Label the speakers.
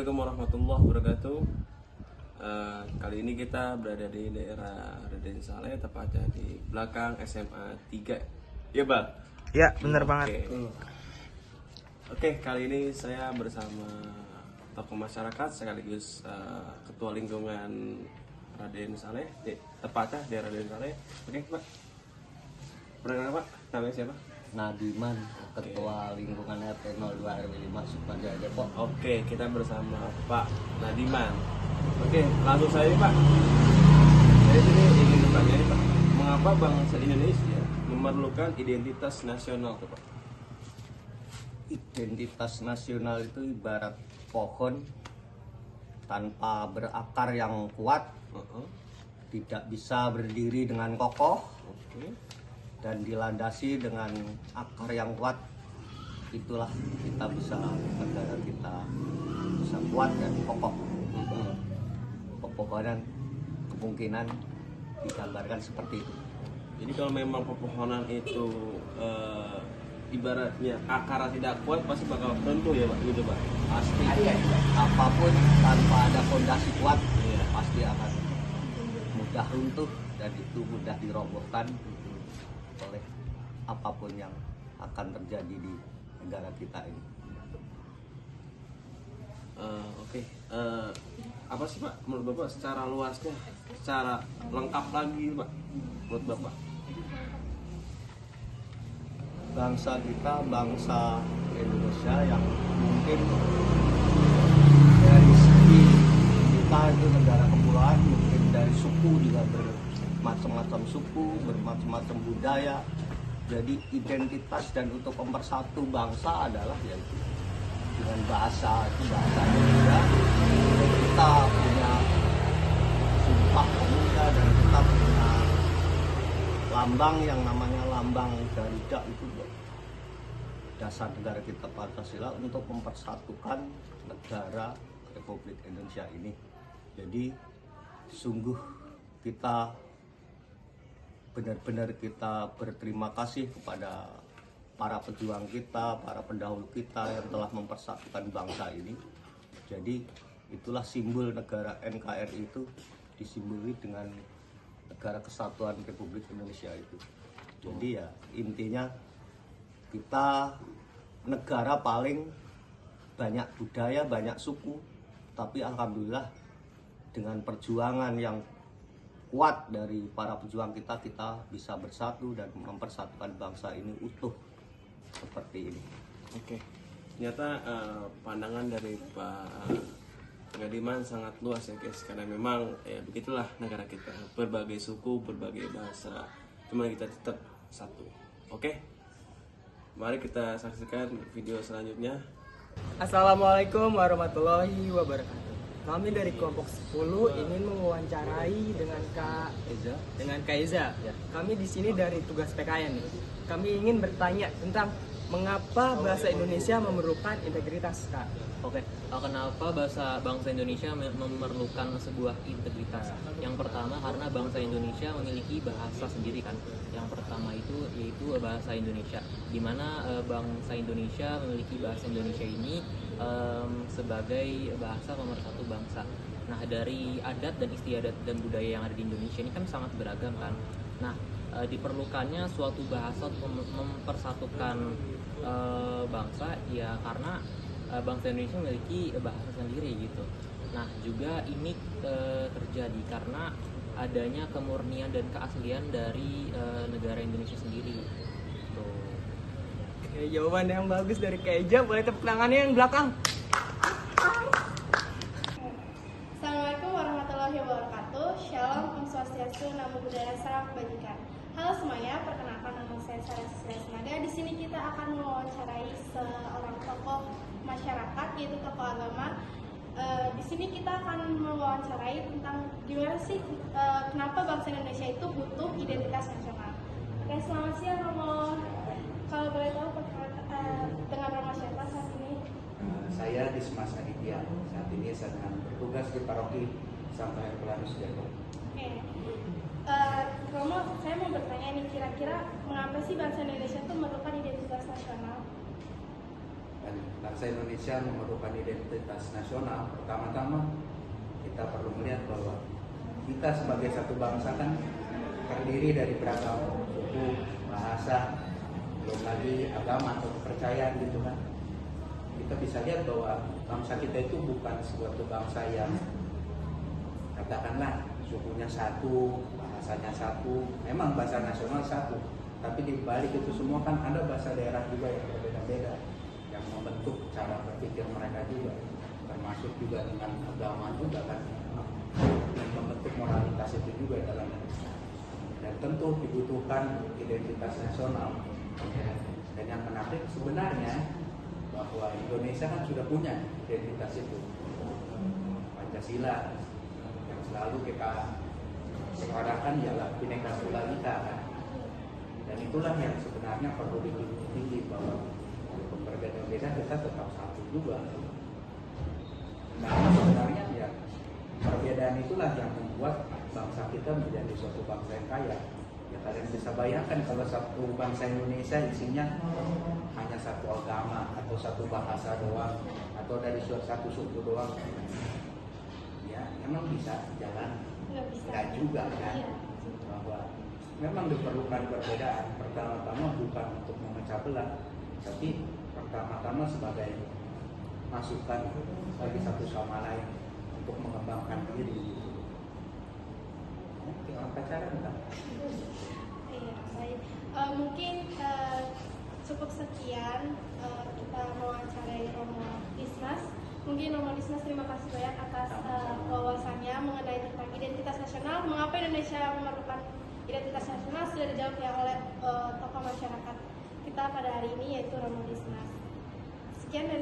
Speaker 1: Assalamualaikum warahmatullahi wabarakatuh. Kali ini kita berada di daerah Raden Saleh, tepatnya di belakang SMA 3. Ya Bang?
Speaker 2: Ya, bener banget.
Speaker 1: Oke, kali ini saya bersama tokoh masyarakat sekaligus ketua lingkungan Raden Saleh, tepatnya di Raden Saleh. Oke Pak, perkenalkan Pak, namanya siapa?
Speaker 3: Nadiman, Ketua Lingkungan RT 02 RW 5 Sukmajaya Depok.
Speaker 1: Oke, kita bersama Pak Nadiman. Oke, langsung saja Pak. Saya ini ingin bertanya Pak, mengapa bangsa Indonesia memerlukan identitas nasional tuh Pak?
Speaker 3: Identitas nasional itu ibarat pohon tanpa berakar yang kuat, tidak bisa berdiri dengan kokoh, dan dilandasi dengan akar yang kuat. Itulah kita bisa, negara kita bisa kuat dan kokoh. Pepohonan kemungkinan digambarkan seperti itu.
Speaker 1: Jadi kalau memang pepohonan itu ibaratnya akarnya tidak kuat, pasti bakal runtuh ya Pak, gitu Pak?
Speaker 3: Pasti apapun tanpa ada fondasi kuat, pasti akan mudah runtuh dan itu mudah dirobohkan oleh apapun yang akan terjadi di negara kita ini.
Speaker 1: Oke. Apa sih Pak menurut Bapak secara luasnya, secara lengkap lagi Pak menurut Bapak?
Speaker 3: Bangsa kita, bangsa Indonesia yang mungkin dari segi kita itu negara kepulauan, mungkin dari suku juga bermacam-macam suku, bermacam-macam budaya. Jadi identitas dan untuk mempersatu bangsa adalah yaitu dengan bahasa, itu bahasa Indonesia. Kita punya Sumpah Pemuda dan kita punya lambang yang namanya lambang Garuda, itu dasar negara kita Pancasila untuk mempersatukan negara Republik Indonesia ini. Jadi sungguh kita benar-benar kita berterima kasih kepada para pejuang kita, para pendahulu kita yang telah mempersatukan bangsa ini. Jadi itulah simbol negara NKRI itu disimboli dengan negara kesatuan Republik Indonesia itu. Jadi ya intinya kita negara paling banyak budaya, banyak suku, tapi alhamdulillah dengan perjuangan yang kuat dari para pejuang kita, kita bisa bersatu dan mempersatukan bangsa ini utuh seperti ini.
Speaker 1: Oke, ternyata pandangan dari Pak Nadiman sangat luas ya guys, karena memang ya begitulah negara kita, berbagai suku, berbagai bahasa, cuma kita tetap satu. Oke, mari kita saksikan video selanjutnya.
Speaker 2: Assalamualaikum warahmatullahi wabarakatuh. Kami dari kelompok 10 ingin mewawancarai dengan Kak Eza. Kami di sini dari tugas PKN nih. Kami ingin bertanya tentang mengapa bahasa Indonesia memerlukan integritas, Kak.
Speaker 4: Oke, kenapa bangsa Indonesia memerlukan sebuah integritas? Yang pertama karena bangsa Indonesia memiliki bahasa sendiri kan. Yang pertama itu yaitu bahasa Indonesia, di mana bangsa Indonesia memiliki bahasa Indonesia ini sebagai bahasa pemersatu bangsa. Nah, dari adat dan istiadat dan budaya yang ada di Indonesia ini kan sangat beragam kan. Nah, diperlukannya suatu bahasa untuk mempersatukan bangsa ya karena bangsa Indonesia memiliki bahasa sendiri gitu. Nah, juga ini terjadi karena adanya kemurnian dan keaslian dari negara Indonesia sendiri. Tuh.
Speaker 2: Oke, jawaban yang bagus dari Kak Eza. Boleh tepuk tangannya yang belakang.
Speaker 5: Assalamualaikum warahmatullahi wabarakatuh. Shalom, Om Swastiastu, Namo Buddhaya, Salam Kebajikan. Halo semuanya, perkenalkan nama saya Sarah Sisra Senaga. Di sini kita akan mewawancarai seorang tokoh masyarakat, yaitu tokoh agama. Di sini kita akan mewawancarai tentang gimana sih kenapa bangsa Indonesia itu butuh identitas nasional. Oke, selamat siang Romo. Kalau boleh tahu dengan Romo siapa saat ini?
Speaker 6: Saya Dismas Aditya. Saat ini saya sedang bertugas di paroki Santo Herculanus Depok.
Speaker 5: Oke. Romo, saya mau bertanya nih, kira-kira mengapa sih bangsa Indonesia itu memerlukan identitas nasional?
Speaker 6: Dan bangsa Indonesia memerlukan identitas nasional. Pertama-tama kita perlu melihat bahwa kita sebagai satu bangsa kan terdiri dari beragam suku, bahasa, belum lagi agama atau kepercayaan gitu kan. Kita bisa lihat bahwa bangsa kita itu bukan suatu bangsa yang katakanlah sukunya satu, bahasanya satu, memang bahasa nasional satu, tapi di balik itu semua kan ada bahasa daerah juga yang berbeda-beda yang membentuk cara berpikir mereka juga, termasuk juga dengan agama juga kan, yang membentuk moralitas itu juga dalamnya. Dan tentu dibutuhkan identitas nasional. Dan yang menarik sebenarnya bahwa Indonesia kan sudah punya identitas itu, Pancasila yang selalu kita suarakan ialah Bhinneka Tunggal Ika kan. Dan itulah yang sebenarnya perlu dijunjung tinggi bahwa berbeda-beda kita tetap satu juga. Nah sebenarnya ya perbedaan itulah yang membuat bangsa kita menjadi suatu bangsa yang kaya. Ya kalian bisa bayangkan kalau satu bangsa Indonesia isinya hanya satu agama atau satu bahasa doang atau dari satu suku doang, ya emang bisa jalan? Nggak juga kan?
Speaker 5: Iya.
Speaker 6: Bahwa memang diperlukan perbedaan. Pertama-tama bukan untuk memecah belah, tapi pertama-tama sebagai masukan bagi satu sama lain untuk mengembangkan diri. Tinggal pacaran kan?
Speaker 5: Iya, baik. Mungkin cukup sekian kita mewawancarai Romo Dismas. Mungkin Romo Dismas terima kasih banyak atas wawasannya mengenai tentang identitas nasional. Mengapa Indonesia memerlukan identitas nasional sudah dijawab ya oleh tokoh masyarakat kita pada hari ini yaitu Romo Dismas. Sekian dari